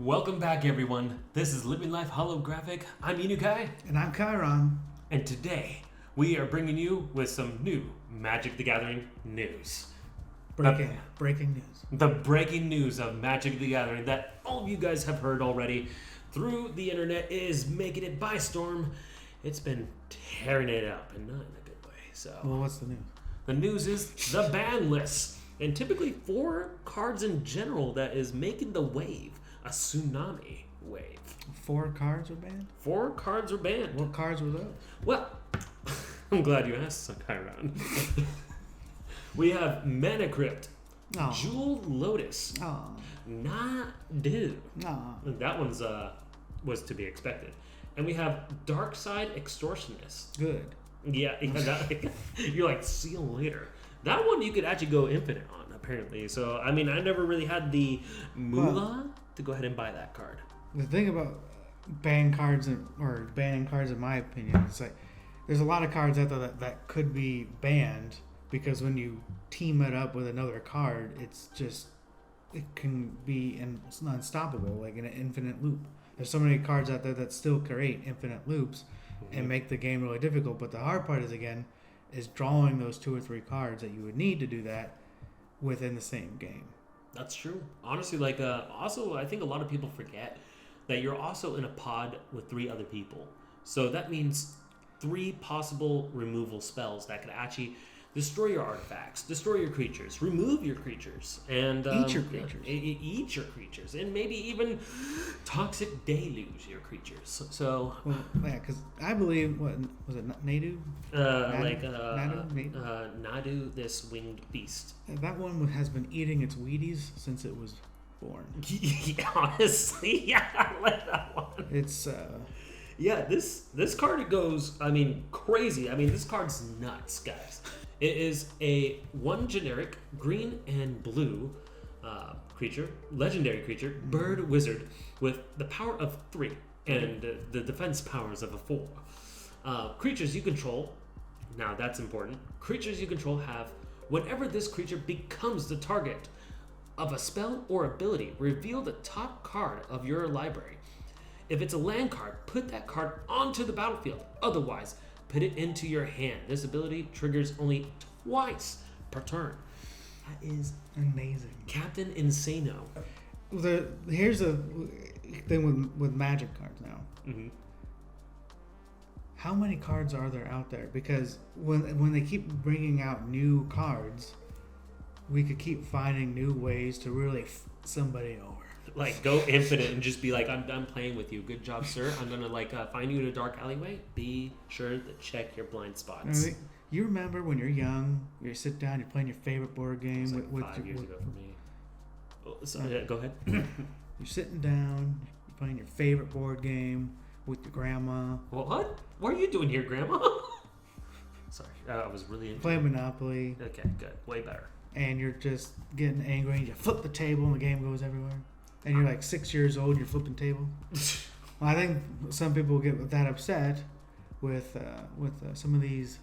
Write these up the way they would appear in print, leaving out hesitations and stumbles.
Welcome back, everyone. This is Living Life Holographic. I'm Inukai. And I'm Chiron. And today, we are bringing you with some new Magic the Gathering news. Breaking news. The breaking news of Magic the Gathering that all of you guys have heard already through the internet is making it by storm. It's been tearing it up, and not in a good way. So, Well, what's the news? the news is the ban list. And typically 4 cards in general that is making the wave. A tsunami wave. 4 cards were banned? 4 cards are banned. What cards were those? Well, I'm glad you asked, Chiron. We have Mana Crypt, Oh. Jel Lotus, Oh. Nadu. No. That one's was to be expected. And we have Dark Side Extortionist. Good. Yeah, you're like, see you later. That one you could actually go infinite on, apparently. So, I mean, I never really had the moolah to go ahead and buy that card. The thing about banning cards, in my opinion, it's like there's a lot of cards out there that could be banned because when you team it up with another card, it can be unstoppable, like in an infinite loop. There's so many cards out there that still create infinite loops and make the game really difficult. But the hard part is drawing those 2 or 3 cards that you would need to do that within the same game. That's true. Honestly, also, I think a lot of people forget that you're also in a pod with 3 other people. So that means 3 possible removal spells that could actually destroy your artifacts, destroy your creatures, remove your creatures, and Eat your creatures. Eat your creatures, and maybe even toxic deluge your creatures. So, Well, yeah, because I believe, what was it, Nadu? Nadu, this winged beast. That one has been eating its Wheaties since it was born. Yeah, honestly, yeah, I like that one. It's Yeah, this card goes, crazy. This card's nuts, guys. It is a 1 generic green and blue creature, legendary creature, bird wizard with the power of 3 and the defense powers of a 4. Creatures you control, now that's important. Creatures you control have, whenever this creature becomes the target of a spell or ability, reveal the top card of your library. If it's a land card, put that card onto the battlefield. Otherwise, put it into your hand. This ability triggers only twice per turn. That is amazing. Captain Insano. Here's the thing with Magic cards now. Mm-hmm. How many cards are there out there? Because when they keep bringing out new cards, we could keep finding new ways to really somebody over. Like, go infinite and just be like, I'm done playing with you. Good job, sir. I'm going to, find you in a dark alleyway. Be sure to check your blind spots. You remember when you're young, you sit down, you're playing your favorite board game. It was 5 years ago for me. Oh, so, yeah, go ahead. You're sitting down, you're playing your favorite board game with your grandma. What? What are you doing here, Grandma? Sorry, I was really into playing Monopoly. Okay, good. Way better. And you're just getting angry, and you flip the table, and the game goes everywhere. And you're like 6 years old, and you're flipping table. Well, I think some people get that upset with some of these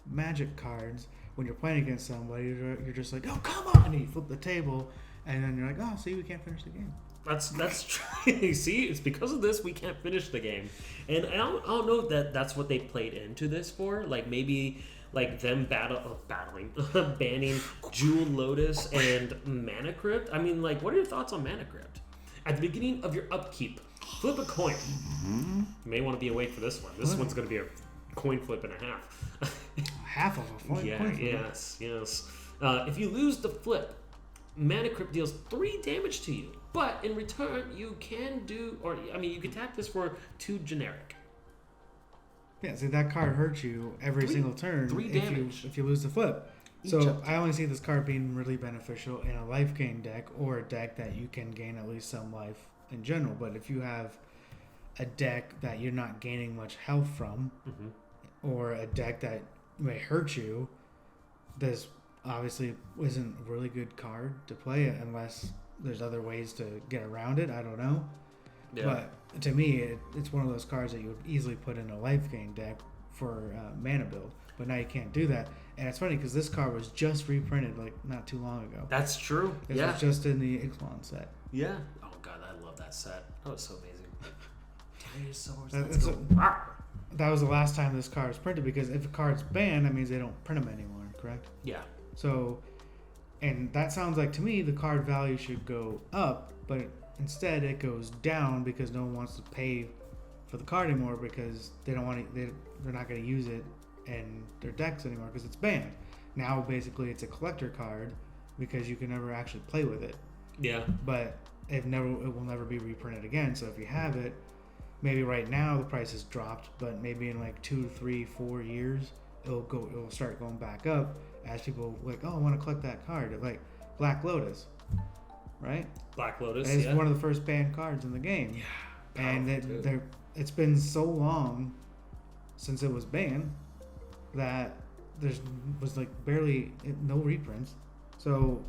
Magic cards. When you're playing against somebody, you're just like, oh, come on! And you flip the table, and then you're like, oh, see, we can't finish the game. That's true. See, it's because of this we can't finish the game. And I don't know that that's what they played into this for. Like, maybe them battling, banning Jel Lotus and Mana Crypt. What are your thoughts on Mana Crypt? At the beginning of your upkeep, flip a coin. You may want to be awake for this one. This one's going to be a coin flip and a half. Half of a coin flip? Yes. If you lose the flip, Mana Crypt deals 3 damage to you. But in return, you can you can tap this for 2 generic. Yeah, see, that card hurts you every single turn 3 damage. if you lose the flip. So I only see this card being really beneficial in a life gain deck or a deck that you can gain at least some life in general. But if you have a deck that you're not gaining much health from, or a deck that may hurt you, this obviously isn't a really good card to play unless there's other ways to get around it. I don't know. Yeah. But to me, it's one of those cards that you would easily put in a life gain deck for mana build. But now you can't do that. And it's funny because this card was just reprinted not too long ago. That's true. This was just in the Ixalan set. Yeah. Oh god, I love that that set. That was so amazing. Dinosaurs. That was the last time this card was printed, because if a card's banned, that means they don't print them anymore, correct? Yeah. So, and that sounds like to me the card value should go up, but instead it goes down because no one wants to pay for the card anymore because they don't want to. They're not going to use it in their decks anymore because it's banned. Now basically it's a collector card because you can never actually play with it. Yeah. But it will never be reprinted again. So if you have it, maybe right now the price has dropped, but maybe in like 2, 3, 4 years it'll start going back up as people like, oh, I want to collect that card. Like Black Lotus, right? Black Lotus. It's one of the first banned cards in the game. Yeah. And it's been so long since it was banned that was like barely no reprints. So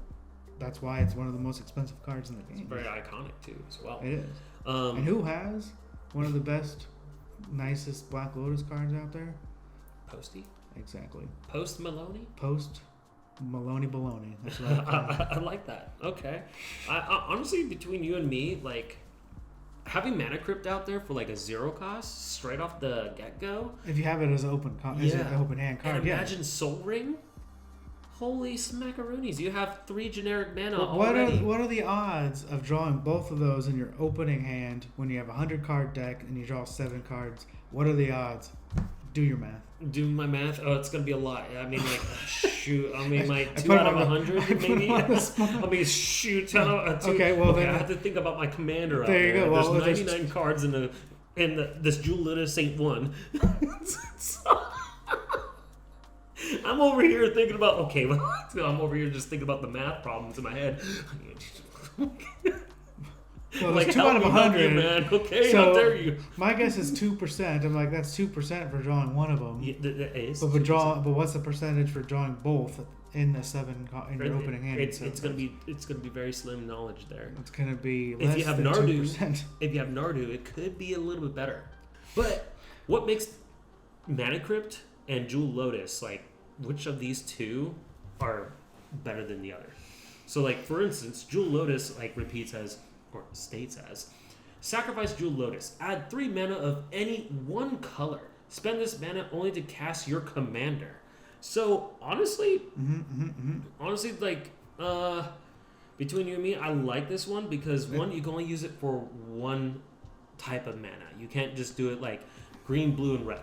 that's why it's one of the most expensive cards in the game. It's very iconic too, as well. It is. And who has one of the best, nicest Black Lotus cards out there? Posty. Exactly. Post Maloney. Post Maloney Baloney. That's what I like that. Okay. I honestly, between you and me, like having Mana Crypt out there for like a 0 cost straight off the get go. If you have it as an open open hand card, and imagine Soul Ring. Holy smackaroonies! You have 3 generic mana what already. What are the odds of drawing both of those in your opening hand when you have a 100-card deck and you draw 7 cards? What are the odds? Do your math. Do my math. Oh, it's gonna be a lot. I mean, like, shoot. I mean, like 2 out of 100, maybe. I mean, shoot. 2. Okay, well then I have to think about my commander. There you go. Well, there's 99 cards in this Jel Lotus ain't one. I'm over here thinking about. Okay, well, I'm over here just thinking about the math problems in my head. Well, like 2 out of 100, man. Okay, so how dare you? My guess is 2%. I'm like, that's 2% for drawing one of them. Yeah, it is. But what's the percentage for drawing both in the 7 in your opening hand? It's gonna be very slim knowledge there. It's gonna be less if you have than Nardu. 2%. If you have Nardu, it could be a little bit better. But what makes Mana Crypt and Jel Lotus, like, which of these two are better than the other? So, like, for instance, Jel Lotus, like, states as, sacrifice Jel Lotus, add 3 mana of any one color. Spend this mana only to cast your commander. So, honestly, like, between you and me, I like this one because, one, you can only use it for one type of mana. You can't just do it like green, blue, and red.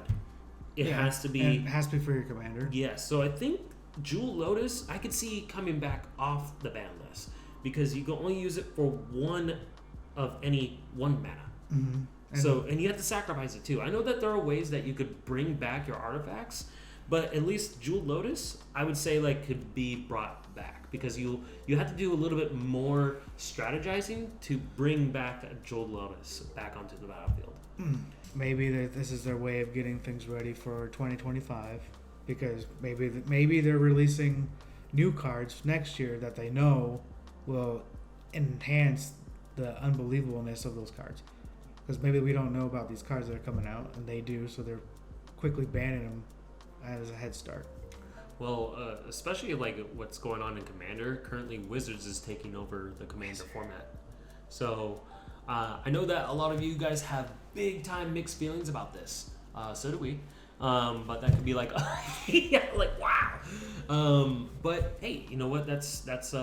It has to be... And it has to be for your commander. Yes, so I think Jel Lotus, I could see coming back off the ban list because you can only use it for one of any one mana. Mm-hmm. And you have to sacrifice it too. I know that there are ways that you could bring back your artifacts, but at least Jel Lotus, I would say, like, could be brought back because you have to do a little bit more strategizing to bring back Jel Lotus back onto the battlefield. Maybe this is their way of getting things ready for 2025 because maybe they're releasing new cards next year that they know will enhance the unbelievableness of those cards. Because maybe we don't know about these cards that are coming out, and they do, so they're quickly banning them as a head start. Well, especially like what's going on in Commander. Currently, Wizards is taking over the Commander format. So I know that a lot of you guys have big time mixed feelings about this. So do we. But that could be like, yeah, like wow. But hey, you know what? That's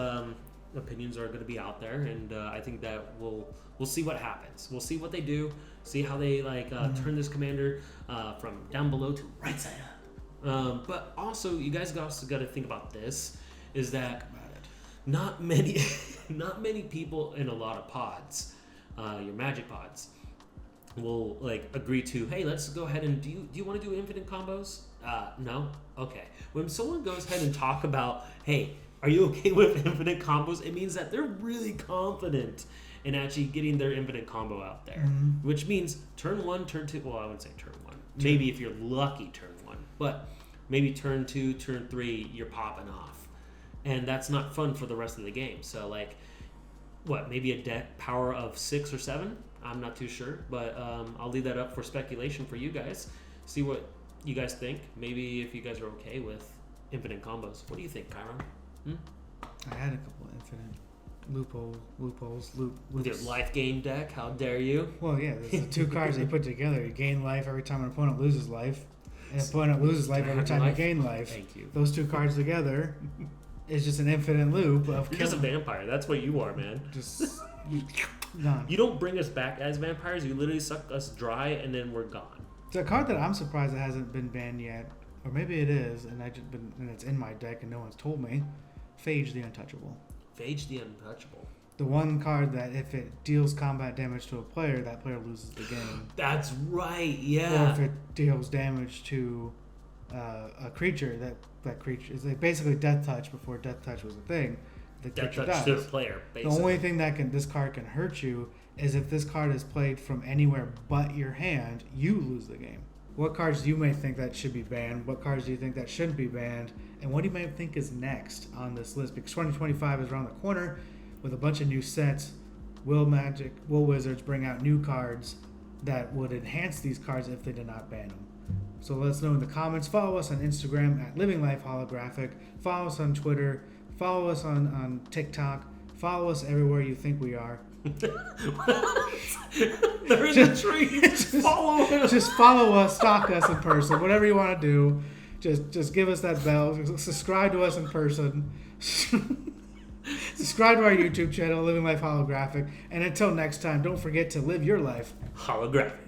opinions are going to be out there, and I think that we'll see what happens. We'll see what they do. See how they turn this commander from down below to right side up. But also, you guys also got to think about this: is that not many people in a lot of pods, your Magic pods, will agree to, hey, let's go ahead and do you want to do infinite combos? No? Okay. When someone goes ahead and talk about, hey, are you okay with infinite combos? It means that they're really confident in actually getting their infinite combo out there. Mm-hmm. Which means turn 1, turn 2, well, I wouldn't say turn 1. Maybe if you're lucky, turn 1. But maybe turn 2, turn 3, you're popping off. And that's not fun for the rest of the game. So, maybe a deck power of 6 or 7? I'm not too sure. But I'll leave that up for speculation for you guys. See what you guys think. Maybe if you guys are okay with infinite combos. What do you think, Chiron? I had a couple of infinite. Loopholes. With your life game deck, how dare you? Well, yeah, there's the two cards they put together. You gain life every time an opponent loses life, and an opponent loses life every time you gain life. Thank you. Those two cards together is just an infinite loop of You're just a vampire. That's what you are, man. Just none. You don't bring us back as vampires. You literally suck us dry, and then we're gone. It's a card that I'm surprised it hasn't been banned yet, or maybe it is, and it's in my deck and no one's told me. Phage the Untouchable. Phage the Untouchable. The one card that if it deals combat damage to a player, that player loses the game. That's right, yeah. Or if it deals damage to a creature, that creature is like basically Death Touch before Death Touch was a thing. The Death creature Touch dies. to the player, basically. The only thing that this card can hurt you is if this card is played from anywhere but your hand, you lose the game. What cards do you may think that should be banned? What cards do you think that shouldn't be banned? And what do you might think is next on this list? Because 2025 is around the corner with a bunch of new sets. Will Wizards bring out new cards that would enhance these cards if they did not ban them? So let us know in the comments. Follow us on Instagram at Living Life Holographic. Follow us on Twitter. Follow us on TikTok. Follow us everywhere you think we are. They're in the trees. Follow him. Just follow us, stalk us in person, whatever you want to do. Just give us that bell. Subscribe to us in person. Subscribe to our YouTube channel, Living Life Holographic. And until next time, don't forget to live your life holographic.